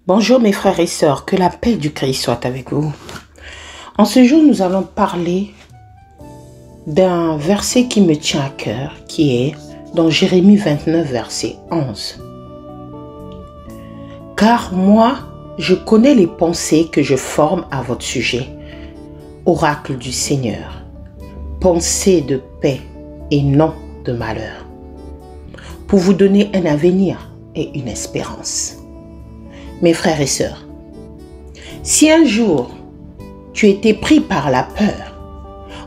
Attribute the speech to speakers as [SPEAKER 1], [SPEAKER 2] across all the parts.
[SPEAKER 1] Bonjour mes frères et sœurs, que la paix du Christ soit avec vous. En ce jour, nous allons parler d'un verset qui me tient à cœur, qui est dans Jérémie 29, verset 11. Car moi, je connais les pensées que je forme à votre sujet, oracle du Seigneur, pensées de paix et non de malheur, pour vous donner un avenir et une espérance. Mes frères et sœurs, si un jour tu étais pris par la peur,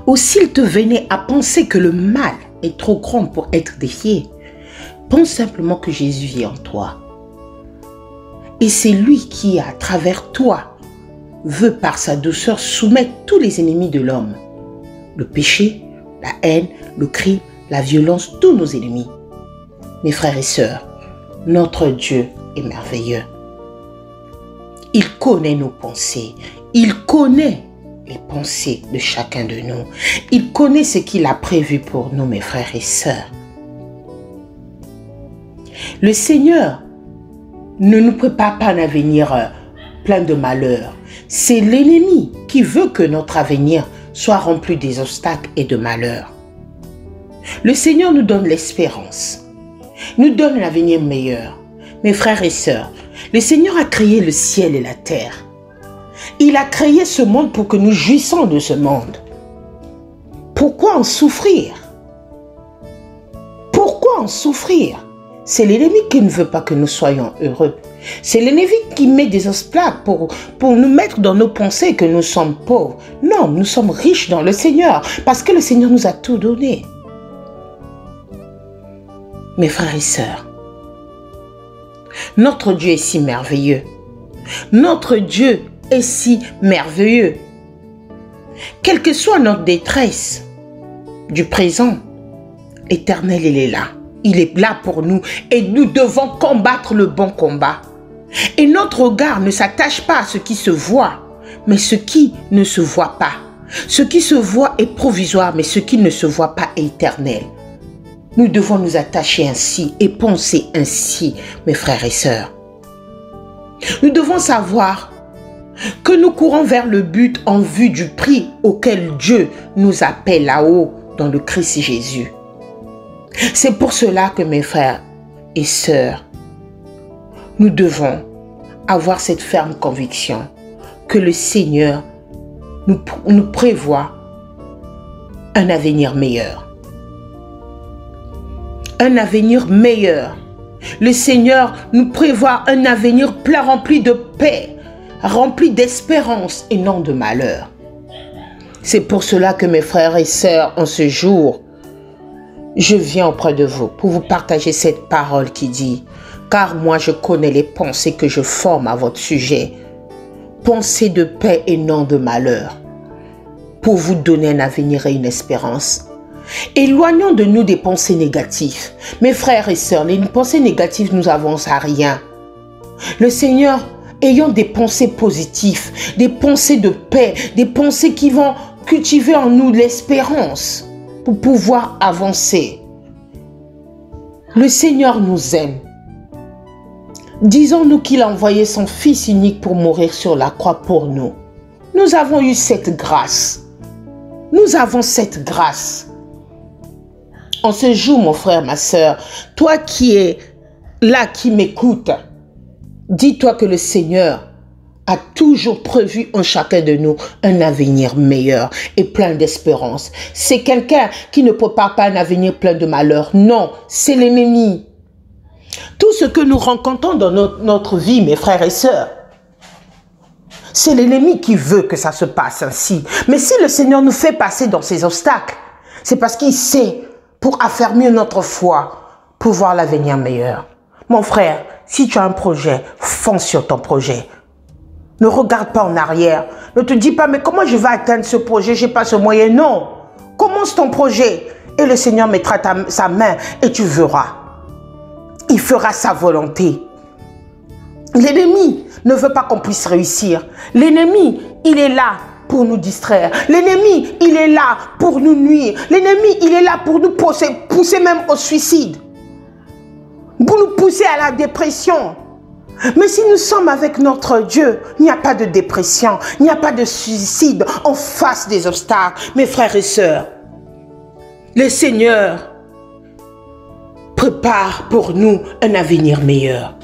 [SPEAKER 1] ou s'il te venait à penser que le mal est trop grand pour être défié, pense simplement que Jésus vit en toi. Et c'est lui qui, à travers toi, veut par sa douceur soumettre tous les ennemis de l'homme. Le péché, la haine, le crime, la violence, tous nos ennemis. Mes frères et sœurs, notre Dieu est merveilleux. Il connaît nos pensées. Il connaît les pensées de chacun de nous. Il connaît ce qu'il a prévu pour nous, mes frères et sœurs. Le Seigneur ne nous prépare pas un avenir plein de malheurs. C'est l'ennemi qui veut que notre avenir soit rempli des obstacles et de malheurs. Le Seigneur nous donne l'espérance, nous donne un avenir meilleur. Mes frères et sœurs, le Seigneur a créé le ciel et la terre. Il a créé ce monde pour que nous jouissions de ce monde. Pourquoi en souffrir? Pourquoi en souffrir? C'est l'ennemi qui ne veut pas que nous soyons heureux. C'est l'ennemi qui met des obstacles pour nous mettre dans nos pensées que nous sommes pauvres. Non, nous sommes riches dans le Seigneur parce que le Seigneur nous a tout donné. Mes frères et sœurs, notre Dieu est si merveilleux. Notre Dieu est si merveilleux. Quelle que soit notre détresse du présent, l'Éternel, il est là. Il est là pour nous et nous devons combattre le bon combat. Et notre regard ne s'attache pas à ce qui se voit, mais ce qui ne se voit pas. Ce qui se voit est provisoire, mais ce qui ne se voit pas est éternel. Nous devons nous attacher ainsi et penser ainsi, mes frères et sœurs. Nous devons savoir que nous courons vers le but en vue du prix auquel Dieu nous appelle là-haut dans le Christ Jésus. C'est pour cela que mes frères et sœurs, nous devons avoir cette ferme conviction que le Seigneur nous prévoit un avenir meilleur. Un avenir meilleur. Le Seigneur nous prévoit un avenir plein rempli de paix, rempli d'espérance et non de malheur. C'est pour cela que mes frères et sœurs, en ce jour, je viens auprès de vous pour vous partager cette parole qui dit « Car moi je connais les pensées que je forme à votre sujet, pensées de paix et non de malheur, pour vous donner un avenir et une espérance. » Éloignons de nous des pensées négatives. Mes frères et sœurs, les pensées négatives nous avancent à rien. Le Seigneur, ayons des pensées positives, des pensées de paix, des pensées qui vont cultiver en nous l'espérance pour pouvoir avancer. Le Seigneur nous aime. Disons-nous qu'il a envoyé son Fils unique pour mourir sur la croix pour nous. Nous avons eu cette grâce. Nous avons cette grâce. En ce jour, mon frère, ma sœur, toi qui es là, qui m'écoute, dis-toi que le Seigneur a toujours prévu en chacun de nous un avenir meilleur et plein d'espérance. C'est quelqu'un qui ne prépare pas un avenir plein de malheur. Non, c'est l'ennemi. Tout ce que nous rencontrons dans notre vie, mes frères et sœurs, c'est l'ennemi qui veut que ça se passe ainsi. Mais si le Seigneur nous fait passer dans ces obstacles, c'est parce qu'il sait pour affermir notre foi, pour voir l'avenir meilleur. Mon frère, si tu as un projet, fonce sur ton projet. Ne regarde pas en arrière. Ne te dis pas, mais comment je vais atteindre ce projet? Je n'ai pas ce moyen. Non. Commence ton projet et le Seigneur mettra sa main et tu verras. Il fera sa volonté. L'ennemi ne veut pas qu'on puisse réussir. L'ennemi, il est là pour nous distraire. L'ennemi, il est là pour nous nuire. L'ennemi, il est là pour nous pousser même au suicide. Pour nous pousser à la dépression. Mais si nous sommes avec notre Dieu, il n'y a pas de dépression, il n'y a pas de suicide en face des obstacles. Mes frères et sœurs, le Seigneur prépare pour nous un avenir meilleur.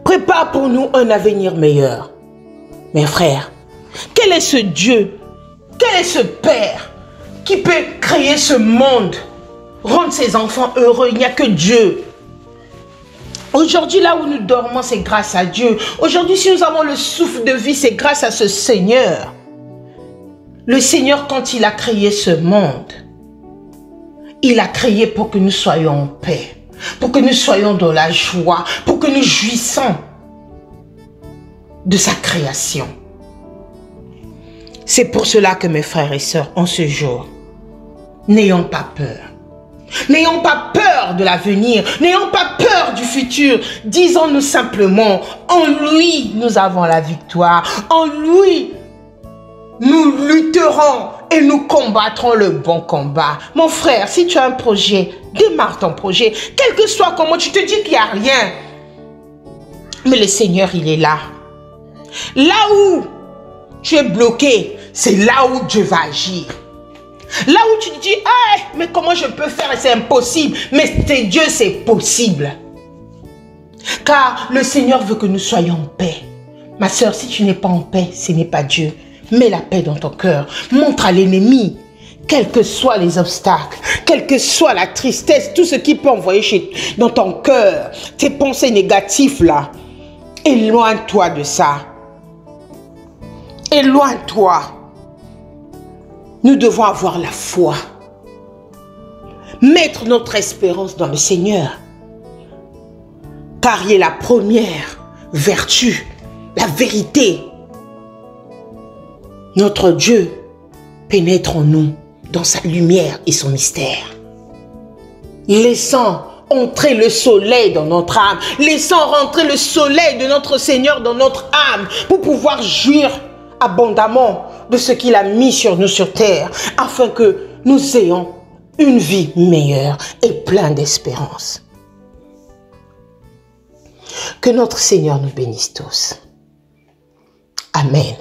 [SPEAKER 1] Prépare pour nous un avenir meilleur. Mes frères, quel est ce Dieu, quel est ce Père qui peut créer ce monde, rendre ses enfants heureux? Il n'y a que Dieu. Aujourd'hui, là où nous dormons, c'est grâce à Dieu. Aujourd'hui, si nous avons le souffle de vie, c'est grâce à ce Seigneur. Le Seigneur, quand il a créé ce monde, il a créé pour que nous soyons en paix, pour que nous soyons dans la joie, pour que nous jouissons de sa création. C'est pour cela que mes frères et sœurs, en ce jour, n'ayons pas peur. N'ayons pas peur de l'avenir, n'ayons pas peur du futur. Disons-nous simplement, en lui, nous avons la victoire. En lui, nous lutterons et nous combattrons le bon combat. Mon frère, si tu as un projet, démarre ton projet. Quel que soit comment, tu te dis qu'il n'y a rien. Mais le Seigneur, il est là. Là où tu es bloqué, c'est là où Dieu va agir. Là où tu te dis, ah, mais comment je peux faire? C'est impossible. Mais c'est Dieu, c'est possible. Car le Seigneur veut que nous soyons en paix. Ma soeur, si tu n'es pas en paix, ce n'est pas Dieu. Mets la paix dans ton cœur. Montre à l'ennemi, quels que soient les obstacles, quelle que soit la tristesse, tout ce qui peut envoyer dans ton cœur, tes pensées négatives là, éloigne-toi de ça. Éloigne-toi. Nous devons avoir la foi. Mettre notre espérance dans le Seigneur. Car il est la première vertu, la vérité. Notre Dieu pénètre en nous dans sa lumière et son mystère. Laissant entrer le soleil dans notre âme. Laissant rentrer le soleil de notre Seigneur dans notre âme pour pouvoir jouir abondamment de ce qu'il a mis sur nous sur terre, afin que nous ayons une vie meilleure et pleine d'espérance. Que notre Seigneur nous bénisse tous. Amen.